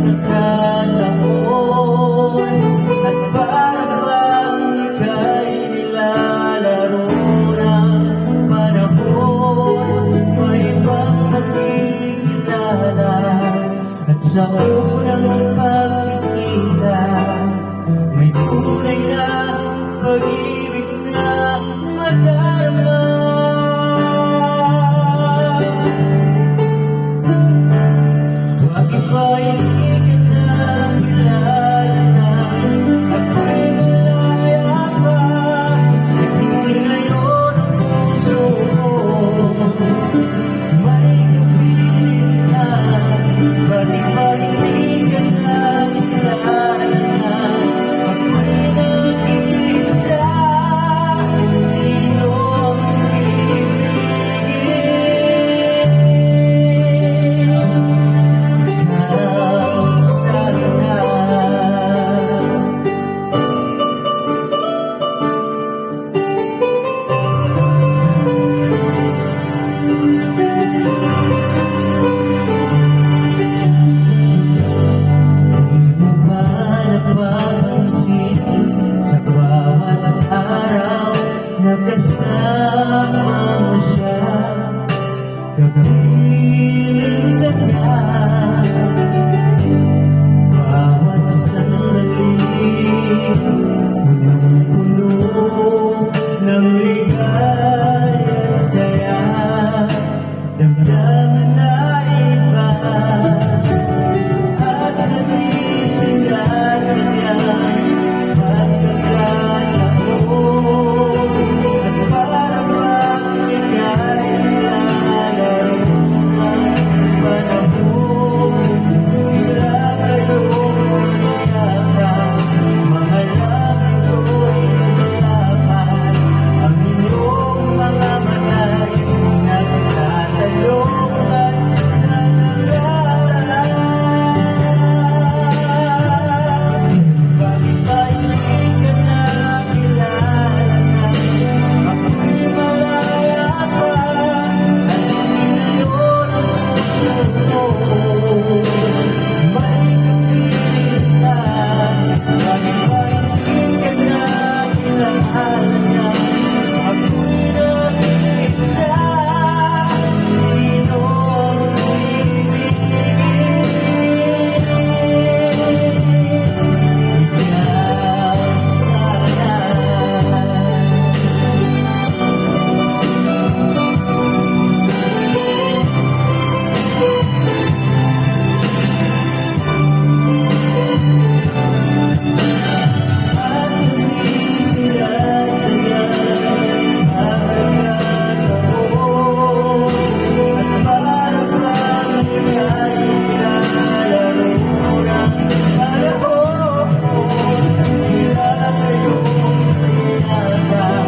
pagkakataon at para bang ika'y nilalaro ng panahon. May ibang makikilala at sa unang pagkikita may tunay na pag-ibig na madarama. Bakit ba hindi ka na kilala na ako'y malaya pa? At hindi ngayon ang puso mo may kapiling na. Bakit ba hindi ka na kilala na ako'y nag-iisa? Sino ang ibigin? Ikaw sana. Hindi mo ba napapansin sa bawat araw na kasama mo siya? Kapiling ka niya bawat sandali, punong-puno ng ligaya at saya. Damdamin na iba at sa di sinasadyang pagkakataon at para bang ika'y nilalaro ng panahon. Bigla kayong nagyakap, mga labi ko'y naglapan, ang inyong mga mata'y nagtatalong at nanangarap. Bakit ba hindi ka na kilala na ako'y malaya pa? At hindi ngayon ang puso mo may kapiling na. Bakit ba hindi ka na kilala na ako'y nag-iisa? Sino ang ibigin? Ikaw sana. At sa di sinasadyang pagkakataon at para bang ika'y nilalaro ng panahon. Bigla kayong nagyakap,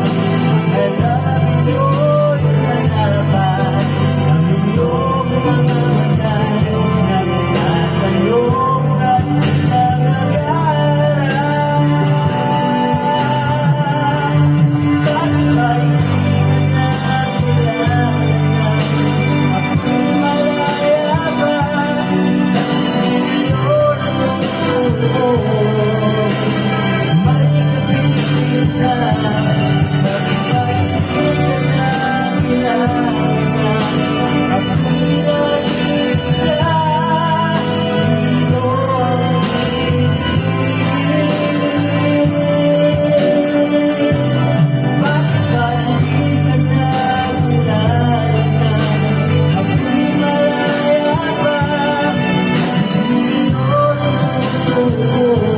ang labi nyo'y hanapan, ang inyong mga mata'y nagtatalong at nangangarap. Bakit ba hindi ka na kilala na ako'y malaya pa? At hindi ngayon ang puso mo may kapiling na. Bakit ba hindi ka na kilala na ako'y nag-iisa? Sino ang ibigin? Bakit ba hindi ka na kilala na ako'y malaya pa? Hindi ngayon ang puso mo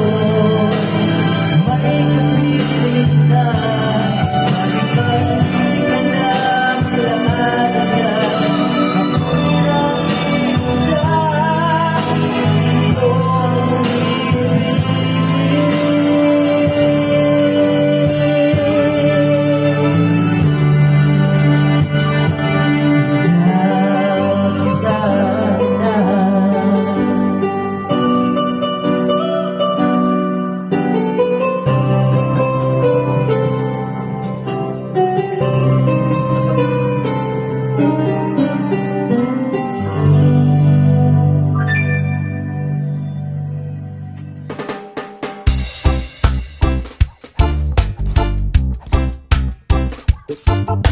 Thank